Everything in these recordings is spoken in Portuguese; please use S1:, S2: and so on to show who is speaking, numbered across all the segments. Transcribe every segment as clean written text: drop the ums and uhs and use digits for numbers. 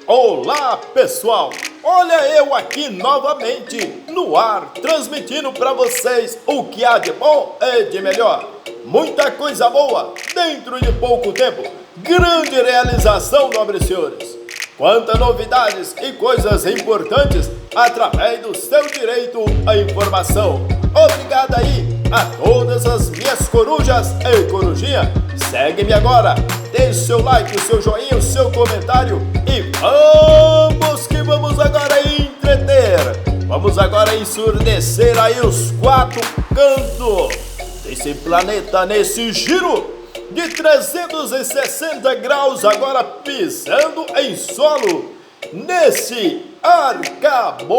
S1: Olá pessoal, olha eu aqui novamente no ar, transmitindo para vocês o que há de bom e de melhor. Muita coisa boa dentro de pouco tempo, grande realização, nobres senhores. Quantas novidades e coisas importantes através do seu direito à informação. Obrigado aí a todas as minhas corujas e corujinha. Segue-me agora, deixe seu like, o seu joinha, o seu comentário e vamos que vamos agora entreter. Vamos agora ensurdecer aí os quatro cantos desse planeta nesse giro de 360 graus, agora pisando em solo, nesse arcabouço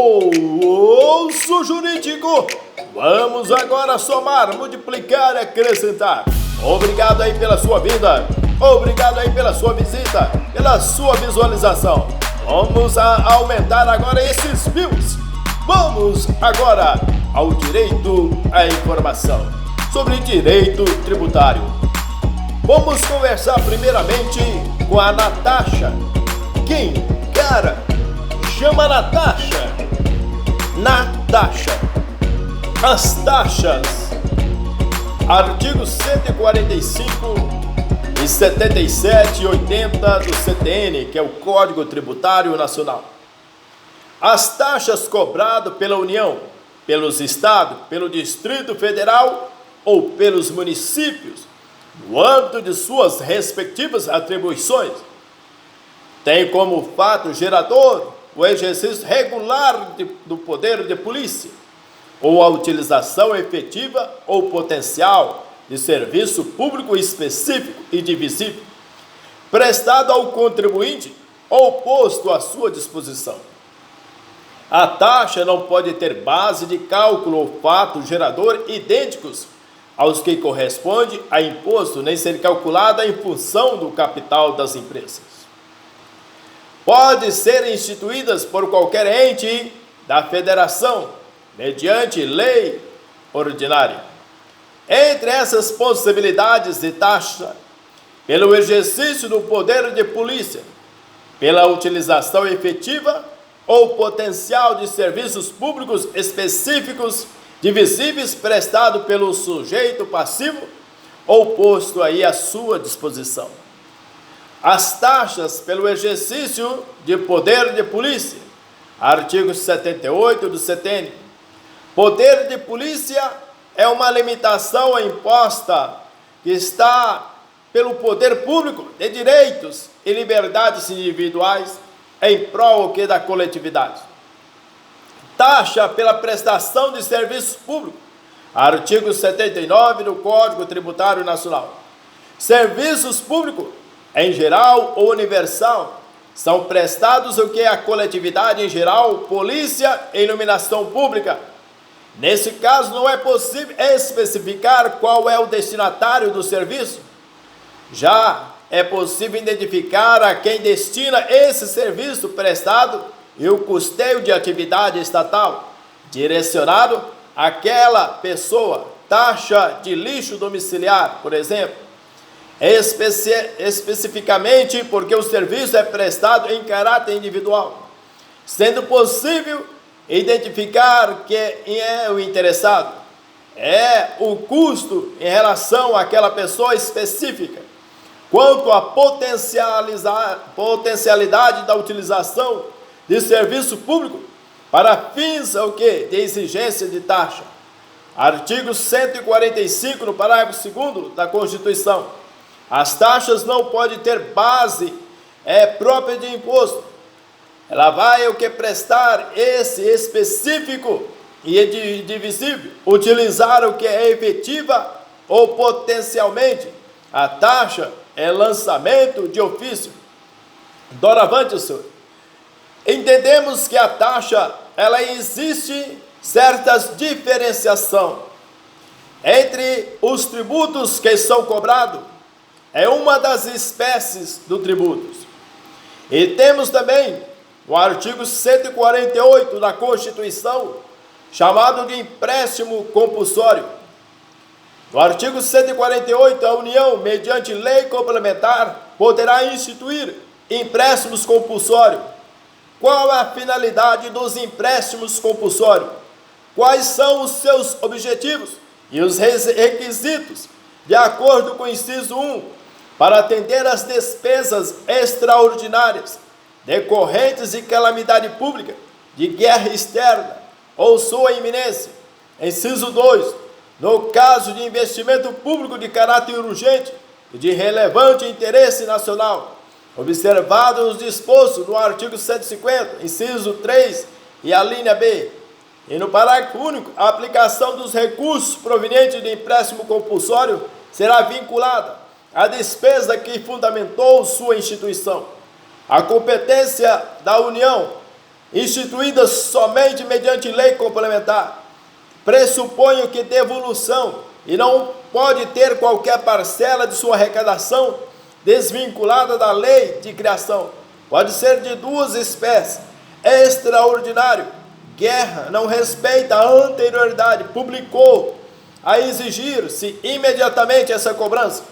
S1: jurídico. Vamos agora somar, multiplicar e acrescentar. Obrigado aí pela sua vinda, obrigado aí pela sua visita, pela sua visualização. Vamos aumentar agora esses views. Vamos agora ao direito à informação, sobre direito tributário. Vamos conversar primeiramente com a Natasha. Quem? Cara, chama Natasha. Natasha. As taxas. Artigos 145 e 77 e 80 do CTN, que é o Código Tributário Nacional. As taxas cobradas pela União, pelos Estados, pelo Distrito Federal ou pelos municípios, no âmbito de suas respectivas atribuições, tem como fato gerador o exercício regular do poder de polícia, ou a utilização efetiva ou potencial de serviço público específico e divisível, prestado ao contribuinte ou posto à sua disposição. A taxa não pode ter base de cálculo ou fato gerador idênticos aos que corresponde a imposto, nem ser calculada em função do capital das empresas. Pode ser instituídas por qualquer ente da federação, mediante lei ordinária. Entre essas possibilidades de taxa, pelo exercício do poder de polícia, pela utilização efetiva ou potencial de serviços públicos específicos divisíveis prestado pelo sujeito passivo ou posto aí à sua disposição. As taxas pelo exercício de poder de polícia, artigo 78 do CTN. Poder de polícia é uma limitação imposta que está pelo poder público de direitos e liberdades individuais em prol da coletividade. Taxa pela prestação de serviços públicos, artigo 79 do Código Tributário Nacional. Serviços públicos, em geral ou universal, são prestados à coletividade em geral, polícia e iluminação pública. Nesse caso, não é possível especificar qual é o destinatário do serviço. Já é possível identificar a quem destina esse serviço prestado e o custeio de atividade estatal, direcionado àquela pessoa. Taxa de lixo domiciliar, por exemplo, especificamente porque o serviço é prestado em caráter individual, sendo possível identificar quem é o interessado, é o custo em relação àquela pessoa específica, quanto à potencialidade da utilização de serviço público para fins de exigência de taxa. Artigo 145, no parágrafo 2º da Constituição. As taxas não podem ter base própria de imposto. Ela vai prestar esse específico e divisível, utilizar o que é efetiva ou potencialmente. A taxa é lançamento de ofício. Doravante, senhor, entendemos que a taxa, ela existe certas diferenciação entre os tributos que são cobrados, é uma das espécies do tributos. E temos também o artigo 148 da Constituição, chamado de empréstimo compulsório. No artigo 148, a União, mediante lei complementar, poderá instituir empréstimos compulsórios Qual é a finalidade dos empréstimos compulsórios? Quais são os seus objetivos e os requisitos, de acordo com o inciso 1, para atender às despesas extraordinárias decorrentes de calamidade pública, de guerra externa ou sua iminência. Inciso 2, no caso de investimento público de caráter urgente e de relevante interesse nacional, observado os dispostos no artigo 150, inciso 3 e a linha B. E no parágrafo único, a aplicação dos recursos provenientes de empréstimo compulsório será vinculada à despesa que fundamentou sua instituição. A competência da União, instituída somente mediante lei complementar, pressupõe que devolução e não pode ter qualquer parcela de sua arrecadação desvinculada da lei de criação. Pode ser de duas espécies: extraordinário, guerra, não respeita a anterioridade, publicou a exigir-se imediatamente essa cobrança.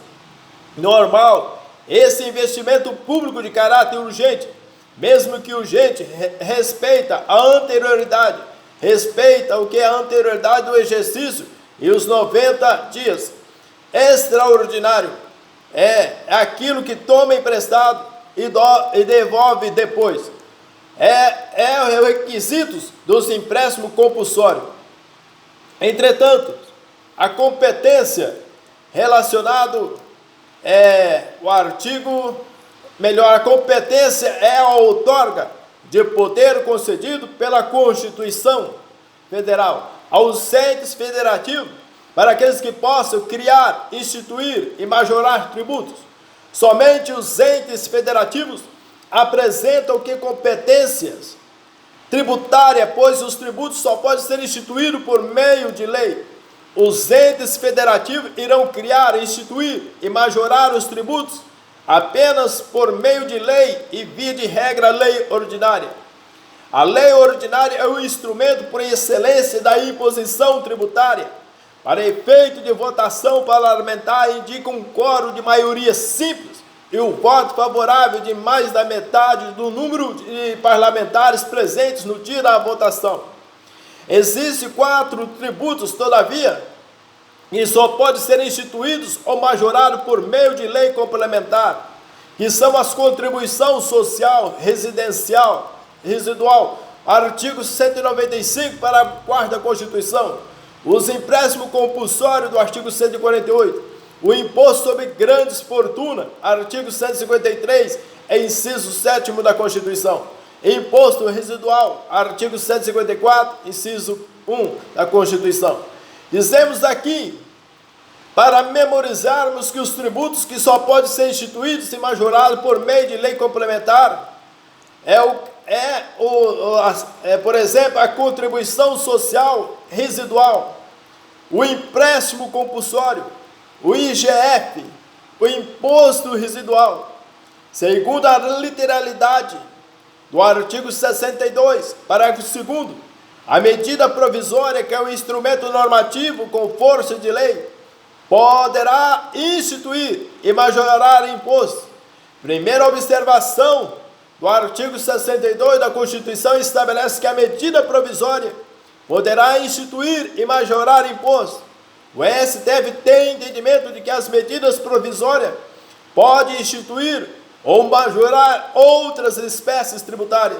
S1: Normal, esse investimento público de caráter urgente, mesmo que urgente, respeita a anterioridade, respeita o que é a anterioridade do exercício e os 90 dias. Extraordinário é aquilo que toma emprestado e devolve depois. É os requisitos dos empréstimos compulsórios. Entretanto, a competência relacionado a competência é a outorga de poder concedido pela Constituição Federal aos entes federativos para aqueles que possam criar, instituir e majorar tributos. Somente os entes federativos apresentam que competências tributárias, pois os tributos só podem ser instituídos por meio de lei. Os entes federativos irão criar, instituir e majorar os tributos apenas por meio de lei e, via de regra, lei ordinária. A lei ordinária é o instrumento por excelência da imposição tributária. Para efeito de votação parlamentar, indica um quórum de maioria simples e o voto favorável de mais da metade do número de parlamentares presentes no dia da votação. Existem 4 tributos, todavia, e só podem ser instituídos ou majorados por meio de lei complementar, que são as contribuição social residual, artigo 195, parágrafo 4º da Constituição, os empréstimos compulsórios do artigo 148, o imposto sobre grandes fortunas, artigo 153, inciso 7º da Constituição, imposto residual, artigo 154, inciso 1 da Constituição. Dizemos aqui, para memorizarmos, que os tributos que só podem ser instituídos e majorados por meio de lei complementar por exemplo, a contribuição social residual, o empréstimo compulsório, o IGF, o imposto residual. Segundo a literalidade do artigo 62, parágrafo 2º, a medida provisória, que é um instrumento normativo com força de lei, poderá instituir e majorar imposto. Primeira observação do artigo 62 da Constituição estabelece que a medida provisória poderá instituir e majorar imposto. O STF tem entendimento de que as medidas provisórias podem instituir ou majorar outras espécies tributárias,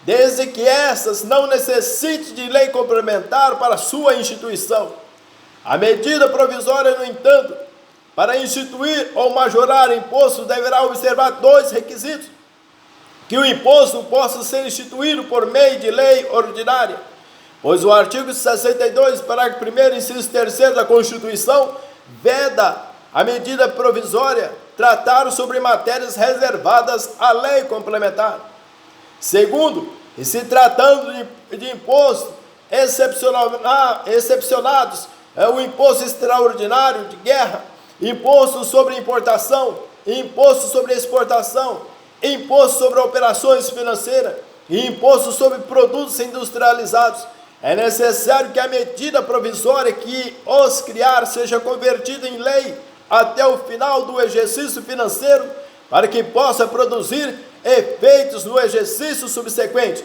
S1: desde que essas não necessitem de lei complementar para sua instituição. A medida provisória, no entanto, para instituir ou majorar imposto, deverá observar 2 requisitos: que o imposto possa ser instituído por meio de lei ordinária, pois o artigo 62, parágrafo 1º, inciso 3º da Constituição, veda a medida provisória tratar sobre matérias reservadas à lei complementar. Segundo, e se tratando de imposto excepcionados, o imposto extraordinário de guerra, imposto sobre importação, imposto sobre exportação, imposto sobre operações financeiras e imposto sobre produtos industrializados, é necessário que a medida provisória que os criar seja convertida em lei até o final do exercício financeiro, para que possa produzir efeitos no exercício subsequente.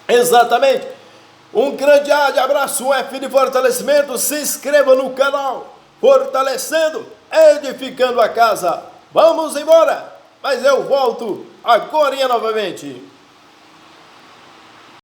S1: Exatamente. Um grande abraço, um F de fortalecimento. Se inscreva no canal, fortalecendo, edificando a casa. Vamos embora, mas eu volto agora novamente.